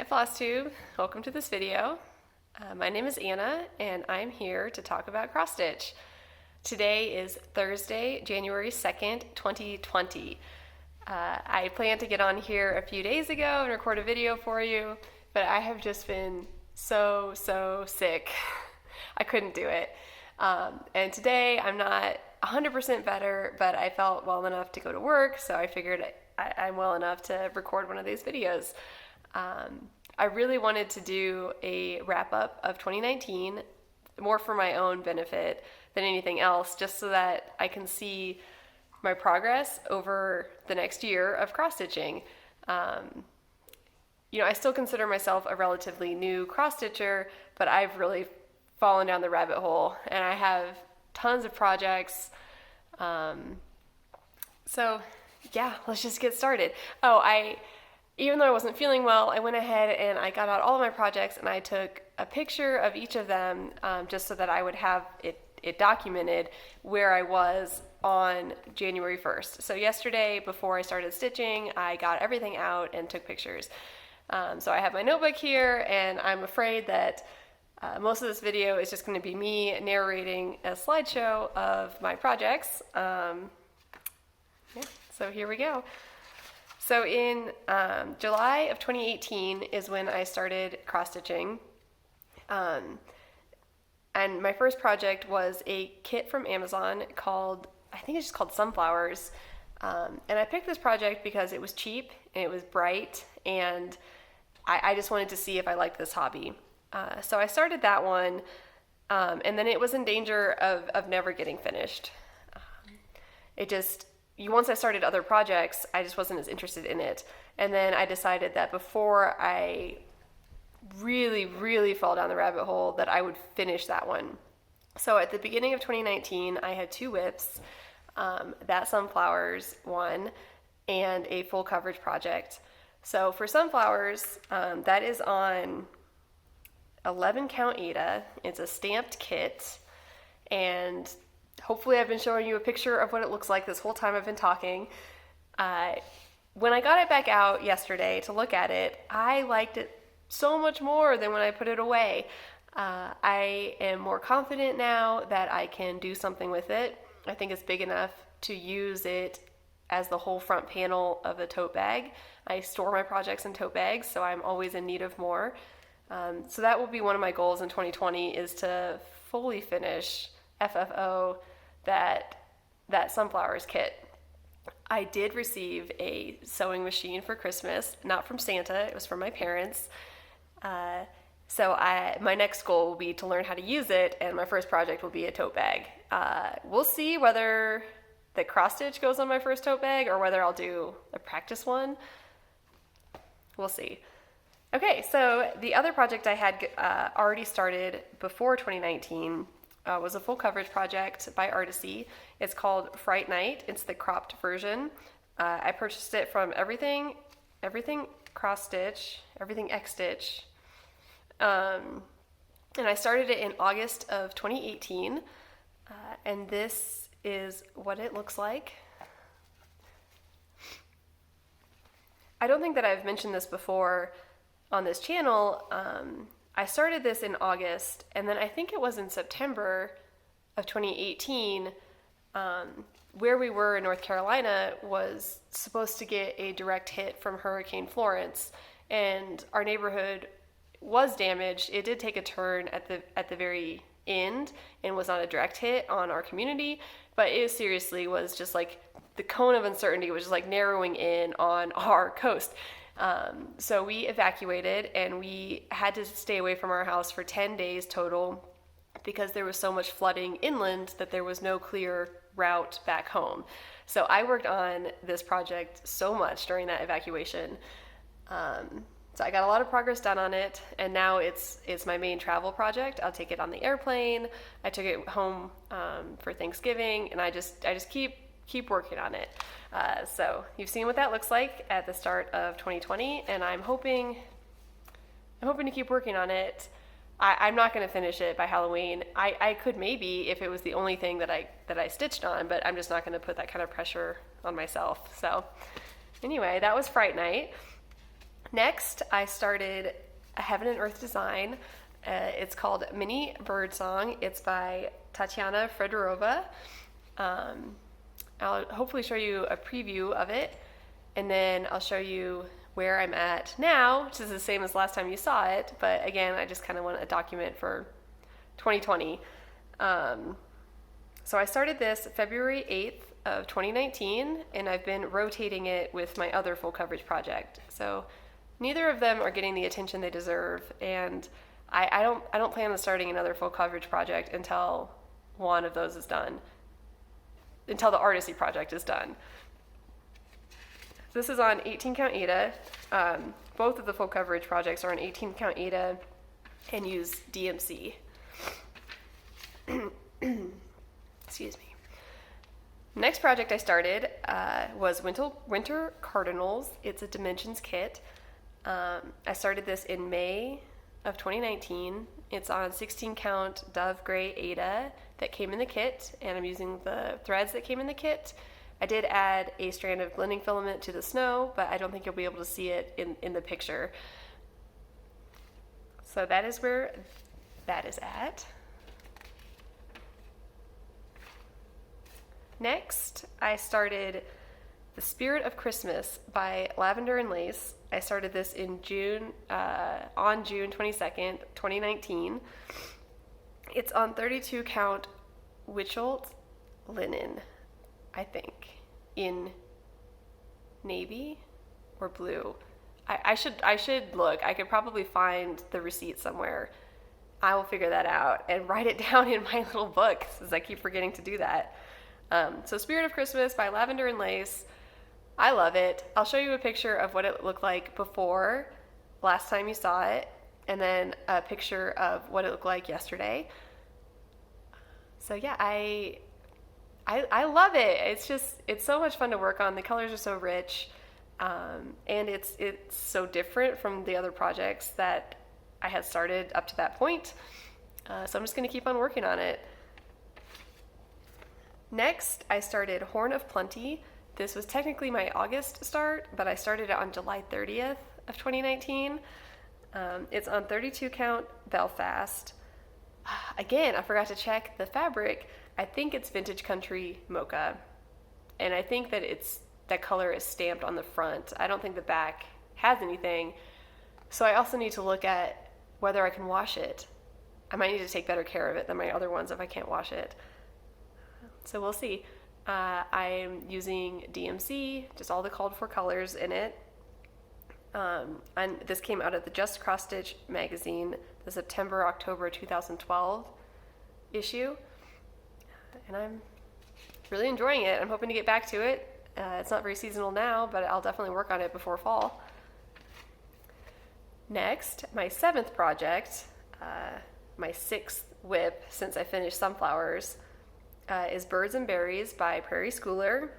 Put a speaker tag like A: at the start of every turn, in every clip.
A: Flosstube, welcome to this video. My name is Anna and I'm here to talk about cross stitch. Today is Thursday, January 2nd, 2020. I planned to get on here a few days ago and record a video for you, but I have just been so sick. I couldn't do it. And today I'm not 100% better, but I felt well enough to go to work, so I figured I'm well enough to record one of these videos. I really wanted to do a wrap-up of 2019, more for my own benefit than anything else, just so that I can see my progress over the next year of cross-stitching. I still consider myself a relatively new cross-stitcher, but I've really fallen down the rabbit hole, and I have tons of projects. So yeah, let's just get started. Even though I wasn't feeling well, I went ahead and I got out all of my projects and I took a picture of each of them just so that I would have it documented where I was on January 1st. So yesterday, before I started stitching, I got everything out and took pictures. So I have my notebook here, and I'm afraid that most of this video is just going to be me narrating a slideshow of my projects. So here we go. So in July of 2018 is when I started cross-stitching. And my first project was a kit from Amazon called, I think it's just called Sunflowers. And I picked this project because it was cheap and it was bright, and I just wanted to see if I liked this hobby. So I started that one, and then it was in danger of never getting finished. Once I started other projects, I just wasn't as interested in it. And then I decided that before I really fall down the rabbit hole, that I would finish that one. So at the beginning of 2019, I had 2 WIPs, that Sunflowers one, and a full coverage project. So for Sunflowers, that is on 11 count Aida. It's a stamped kit, and hopefully I've been showing you a picture of what it looks like this whole time I've been talking. When I got it back out yesterday to look at it, I liked it so much more than when I put it away. I am more confident now that I can do something with it. I think it's big enough to use it as the whole front panel of a tote bag. I store my projects in tote bags, so I'm always in need of more. So that will be one of my goals in 2020, is to fully finish FFO that Sunflowers kit. I did receive a sewing machine for Christmas, not from Santa, it was from my parents. So my next goal will be to learn how to use it, and my first project will be a tote bag. We'll see whether the cross stitch goes on my first tote bag or whether I'll do a practice one. We'll see. Okay, so the other project I had already started before 2019 was a full coverage project by Artecy. It's called Fright Night. It's the cropped version. I purchased it from Everything Cross Stitch, Everything X Stitch. And I started it in August of 2018. And this is what it looks like. I don't think that I've mentioned this before on this channel. I started this in August, and then I think it was in September of 2018, where we were in North Carolina was supposed to get a direct hit from Hurricane Florence, and our neighborhood was damaged. It did take a turn at the very end and was not a direct hit on our community, but it seriously was just like the cone of uncertainty was just like narrowing in on our coast. So we evacuated, and we had to stay away from our house for 10 days total because there was so much flooding inland that there was no clear route back home. So I worked on this project so much during that evacuation. So I got a lot of progress done on it, and now it's my main travel project. I'll take it on the airplane. I took it home for Thanksgiving, and I just keep working on it. So you've seen what that looks like at the start of 2020, and I'm hoping to keep working on it. I'm not going to finish it by Halloween. I could maybe if it was the only thing that I stitched on, but I'm just not going to put that kind of pressure on myself. So anyway, that was Fright Night. Next, I started a Heaven and Earth design. It's called Mini Bird Song. It's by Tatiana Federova. I'll hopefully show you a preview of it, and then I'll show you where I'm at now, which is the same as last time you saw it, but again, I just kind of want a document for 2020. So I started this February 8th of 2019, and I've been rotating it with my other full coverage project. So neither of them are getting the attention they deserve, and I don't plan on starting another full coverage project until one of those is done, until the Artecy project is done. This is on 18 count Ada. Both of the full coverage projects are on 18 count Ada and use DMC. Excuse me. Next project I started was Winter Cardinals. It's a Dimensions kit. I started this in May of 2019. It's on 16 count Dove Gray Ada that came in the kit, and I'm using the threads that came in the kit. I did add a strand of blending filament to the snow, but I don't think you'll be able to see it in the picture. So that is where that is at. Next, I started The Spirit of Christmas by Lavender and Lace. I started this in June, on June 22nd, 2019. It's on 32 count Wichelt linen, I think, in navy or blue. I should look. I could probably find the receipt somewhere. I will figure that out and write it down in my little book, since I keep forgetting to do that. So Spirit of Christmas by Lavender and Lace. I love it. I'll show you a picture of what it looked like before last time you saw it, and then a picture of what it looked like yesterday. So yeah, I love it. It's so much fun to work on. The colors are so rich, and it's so different from the other projects that I had started up to that point. So I'm just going to keep on working on it. Next, I started Horn of Plenty. This was technically my August start, but I started it on July 30th of 2019. It's on 32 count Belfast. Again, I forgot to check the fabric. I think it's Vintage Country Mocha, and I think that that color is stamped on the front. I don't think the back has anything, so I also need to look at whether I can wash it. I might need to take better care of it than my other ones if I can't wash it. So we'll see. I'm using DMC, just all the called for colors in it. And this came out of the Just Cross Stitch magazine, the September-October 2012 issue. And I'm really enjoying it. I'm hoping to get back to it. It's not very seasonal now, but I'll definitely work on it before fall. Next, my 7th project, my 6th WIP since I finished Sunflowers, is Birds and Berries by Prairie Schooler.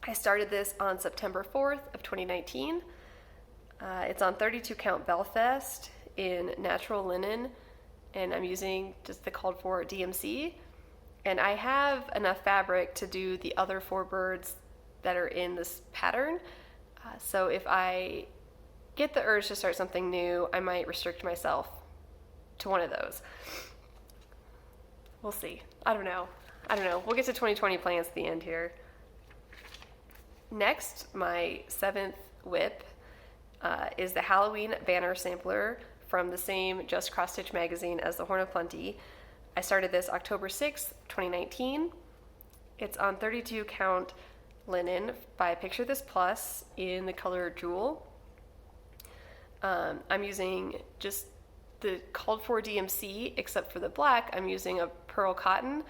A: I started this on September 4th of 2019. It's on 32 count Belfast in natural linen, and I'm using just the called for DMC. And I have enough fabric to do the other 4 birds that are in this pattern. So if I get the urge to start something new, I might restrict myself to one of those. We'll see. I don't know. We'll get to 2020 plans at the end here. Next, my 7th WIP is the Halloween banner sampler from the same Just Cross Stitch magazine as the Horn of Plenty. I started this October 6th, 2019. It's on 32 count linen by Picture This Plus in the color Jewel. I'm using just the called for DMC, except for the black. I'm using a pearl cotton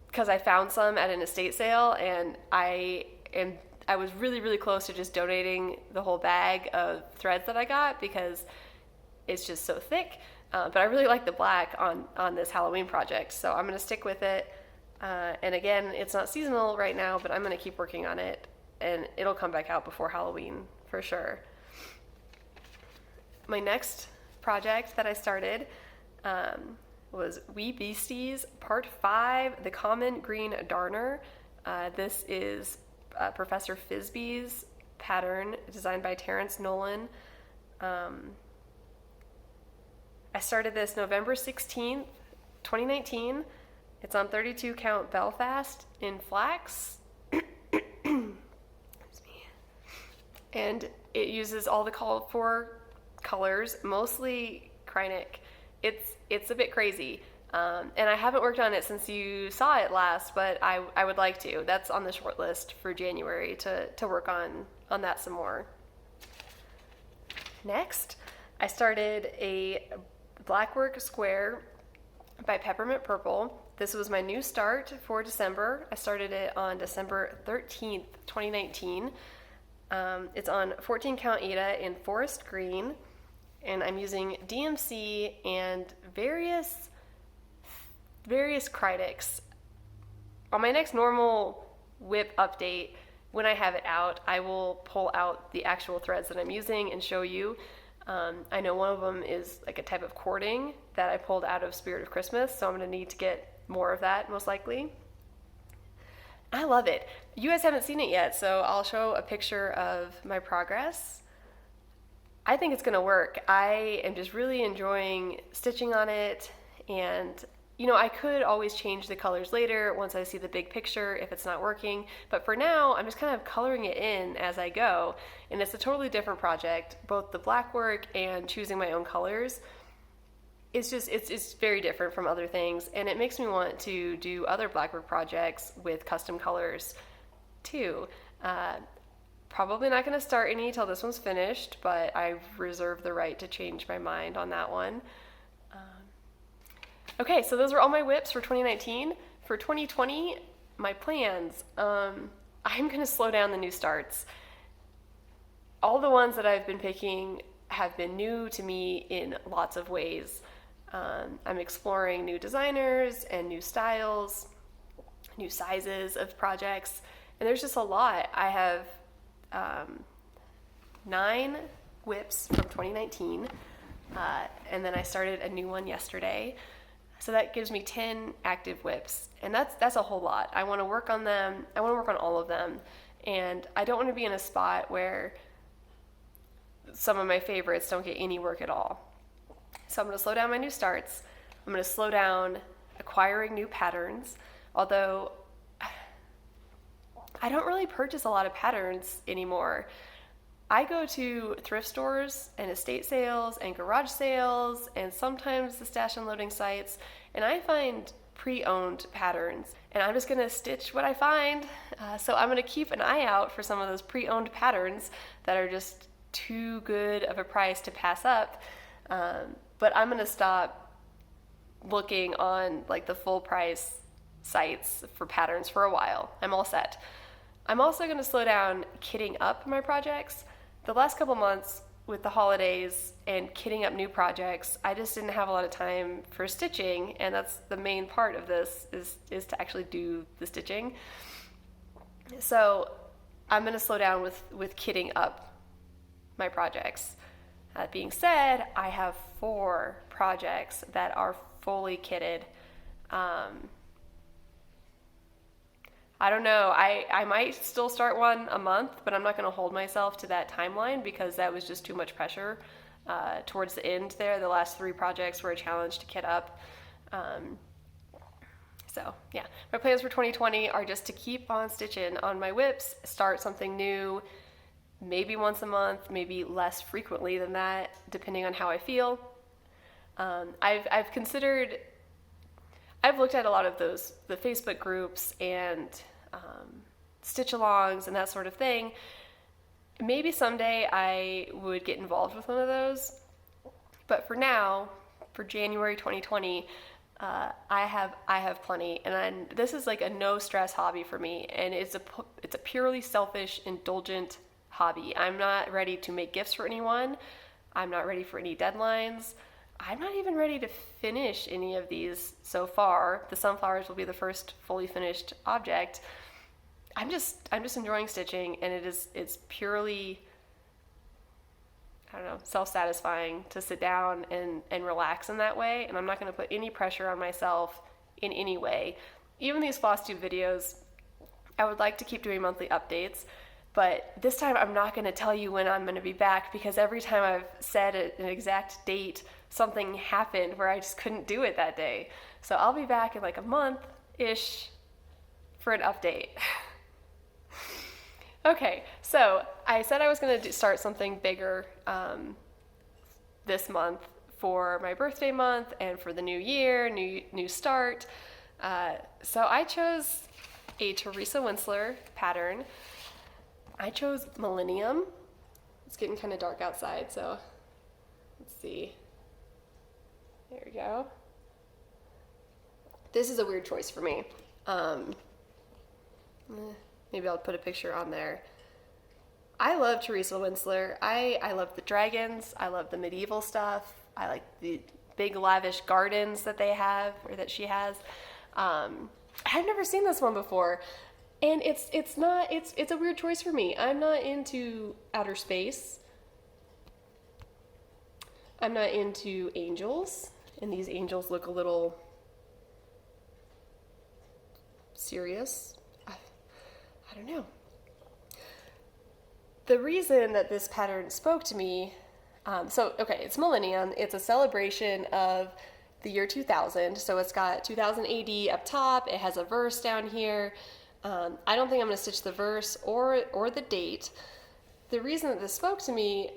A: because I found some at an estate sale, and I was really, really close to just donating the whole bag of threads that I got because it's just so thick. But I really like the black on this Halloween project, so I'm going to stick with it. And again, it's not seasonal right now, but I'm going to keep working on it, and it'll come back out before Halloween for sure. My next project that I started was We Beasties Part 5, The Common Green Darner. This is Professor Fizzby's pattern designed by Terrance, Nolan. I started this November 16th, 2019. It's on 32 count Belfast in flax. And it uses all the called for colors, mostly Krynic. It's a bit crazy. And I haven't worked on it since you saw it last, but I would like to. That's on the short list for January to work on that some more. Next, I started a Blackwork square by Peppermint Purple. This was my new start for December. I started it on December 13th, 2019. It's on 14 count Ada in forest green, and I'm using DMC and various Krynics. On my next normal WIP update, when I have it out, I will pull out the actual threads that I'm using and show you. I know one of them is like a type of cording that I pulled out of Spirit of Christmas, so I'm going to need to get more of that most likely. I love it. You guys haven't seen it yet, so I'll show a picture of my progress. I think it's going to work. I am just really enjoying stitching on it, and I could always change the colors later once I see the big picture if it's not working, but for now I'm just kind of coloring it in as I go, and it's a totally different project. Both the Blackwork and choosing my own colors, it's very different from other things, and it makes me want to do other Blackwork projects with custom colors too. Probably not going to start any till this one's finished, but I reserve the right to change my mind on that one. Okay, so those are all my WIPs for 2019. For 2020, my plans. I'm going to slow down the new starts. All the ones that I've been picking have been new to me in lots of ways. I'm exploring new designers and new styles, new sizes of projects, and there's just a lot. I have 9 WIPs from 2019, and then I started a new one yesterday. So that gives me 10 active WIPs, and that's a whole lot. I want to work on them. I want to work on all of them, and I don't want to be in a spot where some of my favorites don't get any work at all. So I'm going to slow down my new starts. I'm going to slow down acquiring new patterns, although I don't really purchase a lot of patterns anymore. I go to thrift stores and estate sales and garage sales and sometimes the stash and loading sites, and I find pre-owned patterns, and I'm just going to stitch what I find. So I'm going to keep an eye out for some of those pre-owned patterns that are just too good of a price to pass up. But I'm going to stop looking on like the full price sites for patterns for a while. I'm all set. I'm also going to slow down kitting up my projects. The last couple months with the holidays and kitting up new projects, I just didn't have a lot of time for stitching, and that's the main part of this is to actually do the stitching. So I'm going to slow down with kitting up my projects. That being said, I have 4 projects that are fully kitted. I don't know. I might still start one a month, but I'm not going to hold myself to that timeline because that was just too much pressure towards the end there. The last 3 projects were a challenge to kit up. So yeah, my plans for 2020 are just to keep on stitching on my WIPs, start something new, maybe once a month, maybe less frequently than that, depending on how I feel. I've looked at a lot of the Facebook groups and stitch-alongs and that sort of thing. Maybe someday I would get involved with one of those, but for now, for January 2020, I have plenty, and this is like a no-stress hobby for me, and it's a purely selfish, indulgent hobby. I'm not ready to make gifts for anyone. I'm not ready for any deadlines. I'm not even ready to finish any of these so far. The sunflowers will be the first fully finished object. I'm just enjoying stitching, and it's purely, I don't know, self-satisfying to sit down and relax in that way, and I'm not going to put any pressure on myself in any way. Even these Flosstube videos, I would like to keep doing monthly updates. But this time I'm not going to tell you when I'm going to be back, because every time I've said an exact date, something happened where I just couldn't do it that day. So I'll be back in like a month-ish for an update. Okay, so I said I was going to start something bigger this month for my birthday month and for the new year, new start. So I chose a Teresa Wentzler pattern. I chose Millennium. It's getting kind of dark outside, so let's see. There we go. This is a weird choice for me. Maybe I'll put a picture on there. I love Teresa Wentzler. I love the dragons. I love the medieval stuff. I like the big lavish gardens that they have, or that she has. I've never seen this one before. And it's a weird choice for me. I'm not into outer space. I'm not into angels, and these angels look a little serious. I don't know. The reason that this pattern spoke to me, it's Millennium. It's a celebration of the year 2000. So it's got 2000 AD up top. It has a verse down here. I don't think I'm going to stitch the verse or the date. The reason that this spoke to me,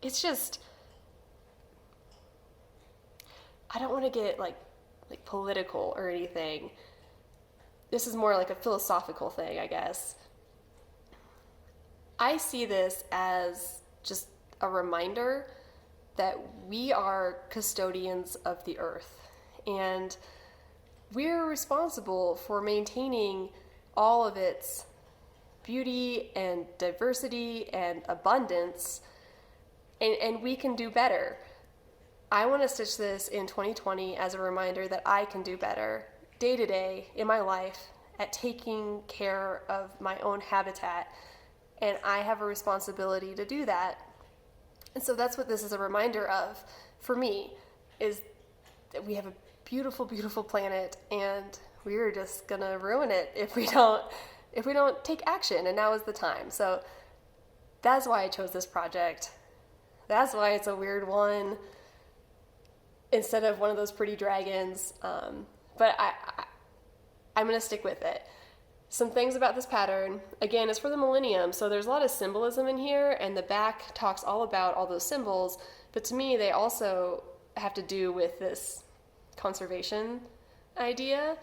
A: it's just, I don't want to get like political or anything. This is more like a philosophical thing, I guess. I see this as just a reminder that we are custodians of the earth, and we're responsible for maintaining all of its beauty and diversity and abundance, and we can do better. I want to stitch this in 2020 as a reminder that I can do better day to day in my life at taking care of my own habitat, and I have a responsibility to do that. And so that's what this is a reminder of for me, is that we have a beautiful, beautiful planet, and we're just gonna ruin it if we don't take action, and now is the time. So that's why I chose this project. That's why it's a weird one instead of one of those pretty dragons. But I'm gonna stick with it. Some things about this pattern, again, it's for the Millennium, so there's a lot of symbolism in here, and the back talks all about all those symbols, but to me they also have to do with this conservation idea,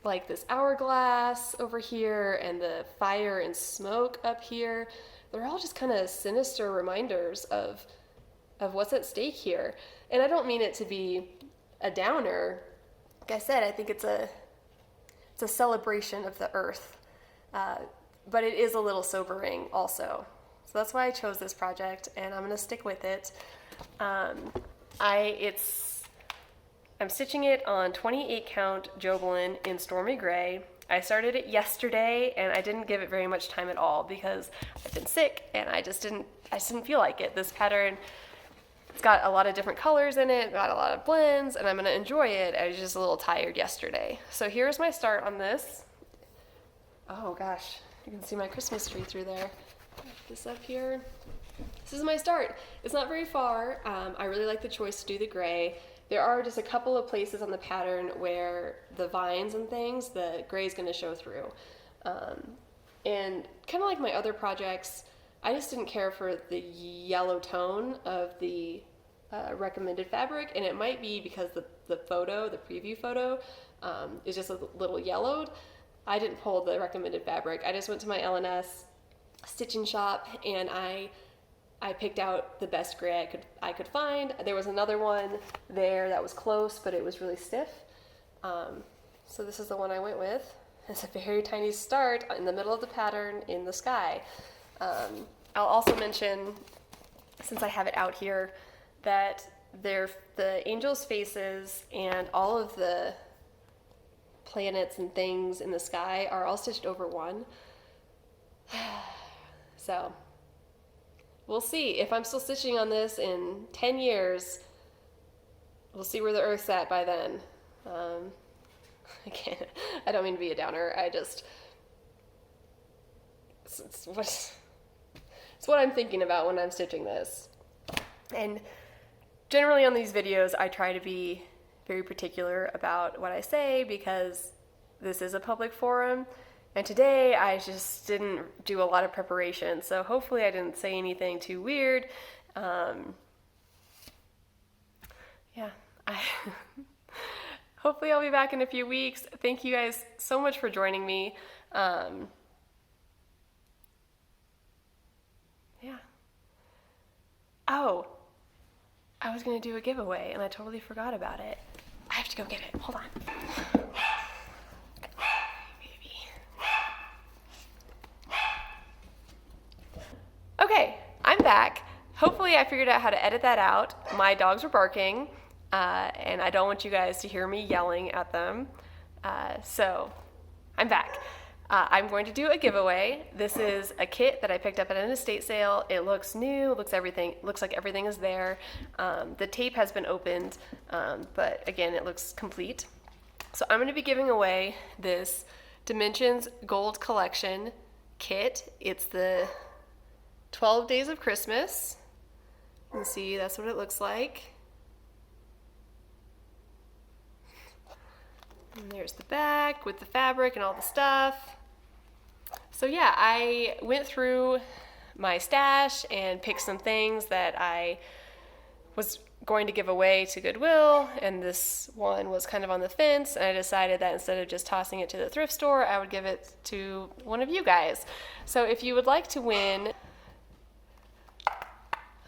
A: like this hourglass over here and the fire and smoke up here. They're all just kind of sinister reminders of what's at stake here. And I don't mean it to be a downer. Like I said, I think it's a celebration of the earth, but it is a little sobering also. So that's why I chose this project, and I'm going to stick with it. I'm stitching it on 28 count Jobelan in Stormy Gray. I started it yesterday, and I didn't give it very much time at all because I've been sick, and I just didn't feel like it. This pattern, it's got a lot of different colors in it, got a lot of blends, and I'm going to enjoy it. I was just a little tired yesterday. So here's my start on this. Oh gosh, you can see my Christmas tree through there. Put this up here. This is my start. It's not very far. I really like the choice to do the gray. There are just a couple of places on the pattern where the vines and things, the gray is going to show through. And kind of like my other projects, I just didn't care for the yellow tone of the recommended fabric, and it might be because the preview photo, is just a little yellowed. I didn't pull the recommended fabric. I just went to my L&S stitching shop, and I picked out the best gray I could find. There was another one there that was close, but it was really stiff. So this is the one I went with. It's a very tiny start in the middle of the pattern in the sky. I'll also mention, since I have it out here, that the angels' faces and all of the planets and things in the sky are all stitched over one. So we'll see. If I'm still stitching on this in 10 years, we'll see where the Earth's at by then. I don't mean to be a downer. It's what I'm thinking about when I'm stitching this. And generally on these videos, I try to be very particular about what I say because this is a public forum. And today I just didn't do a lot of preparation. So hopefully I didn't say anything too weird. Hopefully I'll be back in a few weeks. Thank you guys so much for joining me. Oh, I was gonna do a giveaway and I totally forgot about it. I have to go get it. Hold on. Okay, I'm back. Hopefully I figured out how to edit that out. My dogs were barking, and I don't want you guys to hear me yelling at them. So I'm back. I'm going to do a giveaway. This is a kit that I picked up at an estate sale. It looks new, looks like everything is there. The tape has been opened, but again, it looks complete. So I'm going to be giving away this Dimensions Gold Collection kit. It's the 12 Days of Christmas. You can see that's what it looks like. And there's the back with the fabric and all the stuff. So yeah, I went through my stash and picked some things that I was going to give away to Goodwill, and this one was kind of on the fence, and I decided that instead of just tossing it to the thrift store, I would give it to one of you guys. So if you would like to win...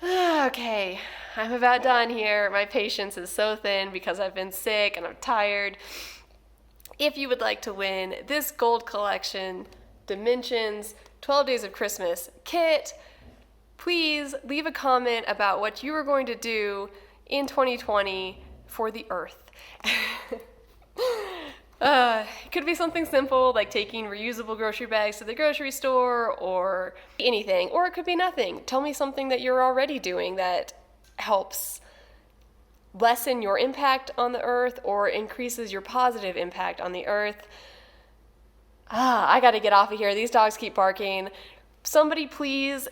A: Okay, I'm about done here. My patience is so thin because I've been sick and I'm tired. If you would like to win this Gold Collection Dimensions 12 Days of Christmas kit, please leave a comment about what you are going to do in 2020 for the Earth. It could be something simple like taking reusable grocery bags to the grocery store or anything, or it could be nothing. Tell me something that you're already doing that helps lessen your impact on the Earth or increases your positive impact on the Earth. I gotta get off of here. These dogs keep barking. Somebody please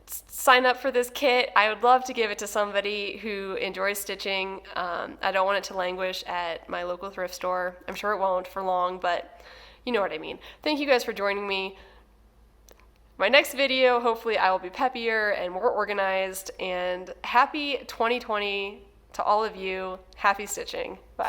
A: sign up for this kit. I would love to give it to somebody who enjoys stitching. I don't want it to languish at my local thrift store. I'm sure it won't for long, but you know what I mean. Thank you guys for joining me. My next video, hopefully I will be peppier and more organized, and happy 2020 to all of you. Happy stitching. Bye.